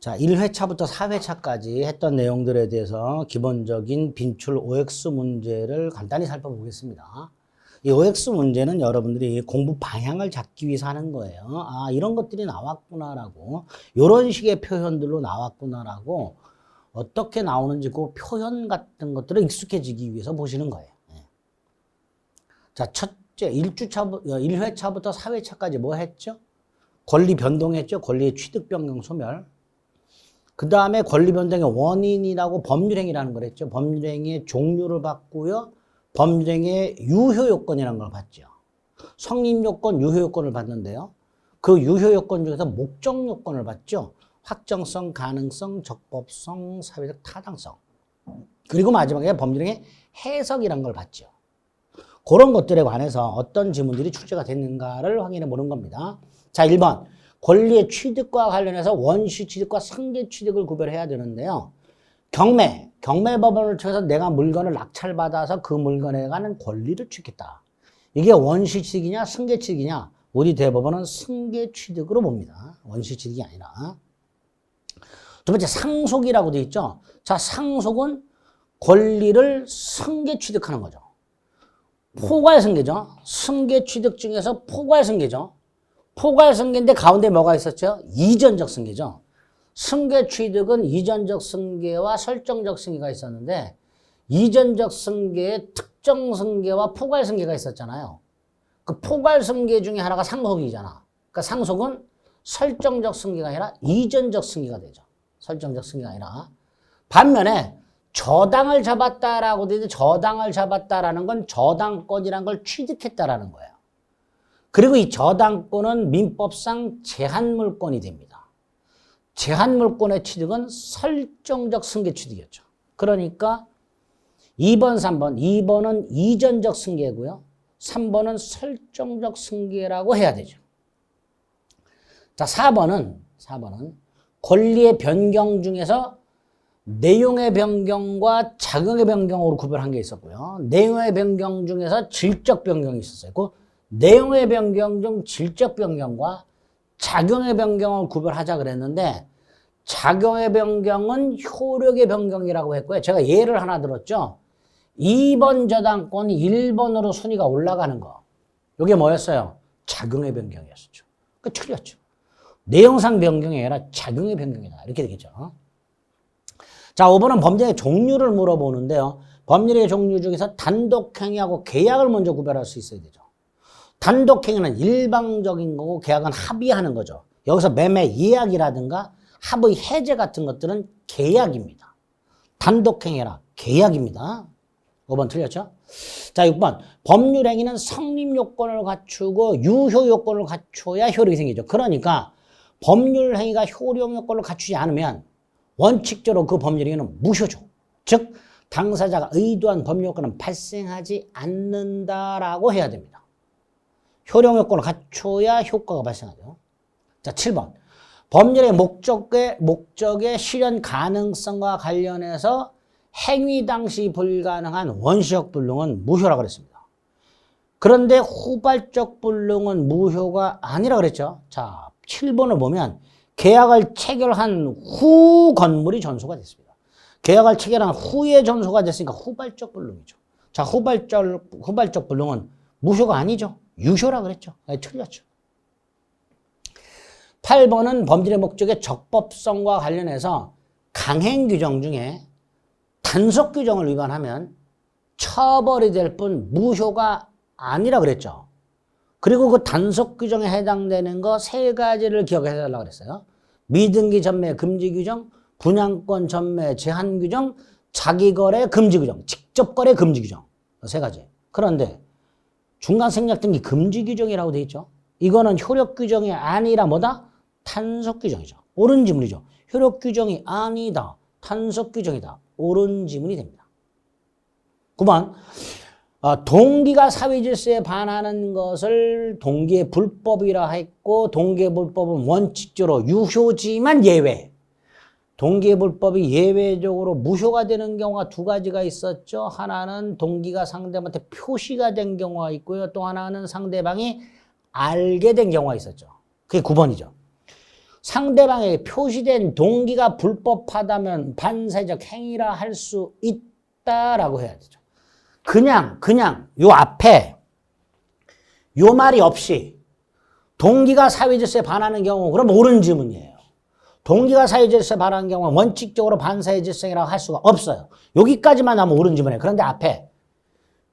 자, 1회차부터 4회차까지 했던 내용들에 대해서 기본적인 빈출 OX 문제를 간단히 살펴보겠습니다. 이 OX 문제는 여러분들이 공부 방향을 잡기 위해서 하는 거예요. 아, 이런 것들이 나왔구나라고, 이런 식의 표현들로 나왔구나라고, 어떻게 나오는지 그 표현 같은 것들을 익숙해지기 위해서 보시는 거예요. 자, 첫째, 1회차부터 4회차까지 뭐 했죠? 권리 변동했죠? 권리의 취득, 변경, 소멸. 그 다음에 권리 변동의 원인이라고 법률행위라는 걸 했죠. 법률행위의 종류를 봤고요. 법률행위의 유효요건이라는 걸 봤죠. 성립요건, 유효요건을 봤는데요. 그 유효요건 중에서 목적요건을 봤죠. 확정성, 가능성, 적법성, 사회적 타당성. 그리고 마지막에 법률행위의 해석이라는 걸 봤죠. 그런 것들에 관해서 어떤 지문들이 출제가 됐는가를 확인해 보는 겁니다. 자, 1번. 권리의 취득과 관련해서 원시 취득과 상계 취득을 구별해야 되는데요. 경매법원을 통해서 내가 물건을 낙찰받아서 그 물건에 관한 권리를 취득했다. 이게 원시 취득이냐 상계 취득이냐? 우리 대법원은 상계 취득으로 봅니다. 원시 취득이 아니라. 두 번째, 상속이라고 되어 있죠. 자, 상속은 권리를 상계 취득하는 거죠. 포괄승계죠. 승계 취득 중에서 포괄승계죠. 포괄승계인데 가운데 뭐가 있었죠? 이전적 승계죠. 승계 취득은 이전적 승계와 설정적 승계가 있었는데 이전적 승계에 특정 승계와 포괄승계가 있었잖아요. 그 포괄승계 중에 하나가 상속이잖아. 그러니까 상속은 설정적 승계가 아니라 이전적 승계가 되죠. 설정적 승계가 아니라. 반면에 저당을 잡았다라고 되는데 저당을 잡았다라는 건 저당권이라는 걸 취득했다라는 거예요. 그리고 이 저당권은 민법상 제한물권이 됩니다. 제한물권의 취득은 설정적 승계 취득이었죠. 그러니까 2번, 3번. 2번은 이전적 승계고요. 3번은 설정적 승계라고 해야 되죠. 자, 4번은 권리의 변경 중에서 내용의 변경과 작용의 변경으로 구별한 게 있었고요. 내용의 변경 중에서 질적 변경이 있었어요. 그 내용의 변경 중 질적 변경과 작용의 변경을 구별하자 그랬는데 작용의 변경은 효력의 변경이라고 했고요. 제가 예를 하나 들었죠. 2번 저당권이 1번으로 순위가 올라가는 거. 이게 뭐였어요? 작용의 변경이었죠. 그 틀렸죠. 내용상 변경이 아니라 작용의 변경이다. 이렇게 되겠죠. 자, 5번은 법률의 종류를 물어보는데요. 법률의 종류 중에서 단독행위하고 계약을 먼저 구별할 수 있어야 되죠. 단독행위는 일방적인 거고 계약은 합의하는 거죠. 여기서 매매 예약이라든가 합의 해제 같은 것들은 계약입니다. 단독행위라 계약입니다. 5번 틀렸죠? 자, 6번. 법률행위는 성립요건을 갖추고 유효요건을 갖춰야 효력이 생기죠. 그러니까 법률행위가 효력요건을 갖추지 않으면 원칙적으로 그 법률행위는 무효죠. 즉 당사자가 의도한 법률효과는 발생하지 않는다라고 해야 됩니다. 효력요건을 갖춰야 효과가 발생하죠. 자, 7번. 법률의 목적의 실현 가능성과 관련해서 행위 당시 불가능한 원시적 불능은 무효라고 그랬습니다. 그런데 후발적 불능은 무효가 아니라 그랬죠. 자, 7번을 보면 계약을 체결한 후 건물이 전소가 됐습니다. 계약을 체결한 후에 전소가 됐으니까 후발적 불능이죠. 자, 후발적 불능은 무효가 아니죠. 유효라 그랬죠. 틀렸죠. 8번은 범죄의 목적의 적법성과 관련해서 강행 규정 중에 단속 규정을 위반하면 처벌이 될 뿐 무효가 아니라 그랬죠. 그리고 그 단속 규정에 해당되는 거 세 가지를 기억해 달라고 그랬어요. 미등기 전매 금지 규정, 분양권 전매 제한 규정, 자기거래 금지 규정, 직접거래 금지 규정. 세 가지. 그런데 중간 생략 등기 금지 규정이라고 되어 있죠. 이거는 효력 규정이 아니라 뭐다? 탄속 규정이죠. 옳은 지문이죠. 효력 규정이 아니다. 탄속 규정이다. 옳은 지문이 됩니다. 9번. 동기가 사회질서에 반하는 것을 동기의 불법이라 했고 동기의 불법은 원칙적으로 유효지만 예외. 동기의 불법이 예외적으로 무효가 되는 경우가 두 가지가 있었죠. 하나는 동기가 상대방한테 표시가 된 경우가 있고요. 또 하나는 상대방이 알게 된 경우가 있었죠. 그게 9번이죠. 상대방에게 표시된 동기가 불법하다면 반사회적 행위라 할 수 있다라고 해야 되죠. 그냥 요 앞에 요 말이 없이 동기가 사회질서에 반하는 경우 그럼 옳은 지문이에요. 동기가 사회질서에 반하는 경우는 원칙적으로 반사회질성이라고 할 수가 없어요. 여기까지만 하면 옳은 지문이에요. 그런데 앞에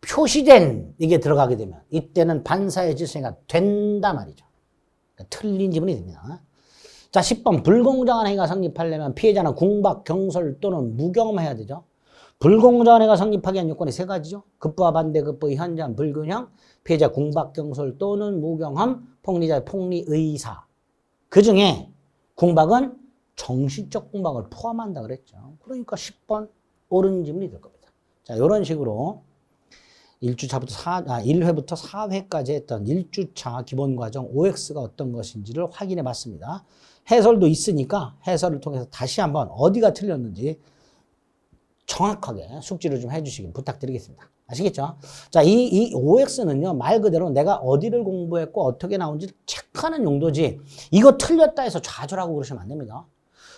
표시된 이게 들어가게 되면 이때는 반사회질성이 된다 말이죠. 그러니까 틀린 지문이 됩니다. 자, 10번 불공정한 행위가 성립하려면 피해자는 궁박, 경솔 또는 무경험해야 되죠. 불공정한 행위가 성립하기 위한 요건이 세 가지죠. 급부와 반대급부의 현저한 불균형, 피해자 궁박, 경솔 또는 무경험, 폭리자의 폭리의사. 그중에 궁박은 정신적 궁박을 포함한다 그랬죠. 그러니까 10번 옳은 지문이 될 겁니다. 자, 이런 식으로 1회부터 4회까지 했던 1주차 기본과정 OX가 어떤 것인지를 확인해 봤습니다. 해설도 있으니까 해설을 통해서 다시 한번 어디가 틀렸는지 정확하게 숙지를 좀 해주시길 부탁드리겠습니다. 아시겠죠? 자, 이 OX는요, 말 그대로 내가 어디를 공부했고 어떻게 나온지 체크하는 용도지, 이거 틀렸다 해서 좌절하고 그러시면 안 됩니다.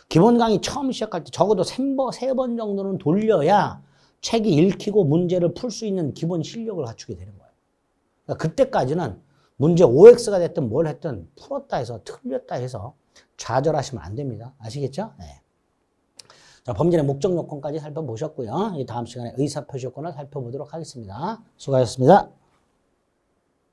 기본 강의 처음 시작할 때 적어도 3번 정도는 돌려야 책이 읽히고 문제를 풀 수 있는 기본 실력을 갖추게 되는 거예요. 그러니까 그때까지는 문제 OX가 됐든 뭘 했든 풀었다 해서 틀렸다 해서 좌절하시면 안 됩니다. 아시겠죠? 네. 자, 범죄의 목적 요건까지 살펴보셨고요. 다음 시간에 의사표시 요건을 살펴보도록 하겠습니다. 수고하셨습니다.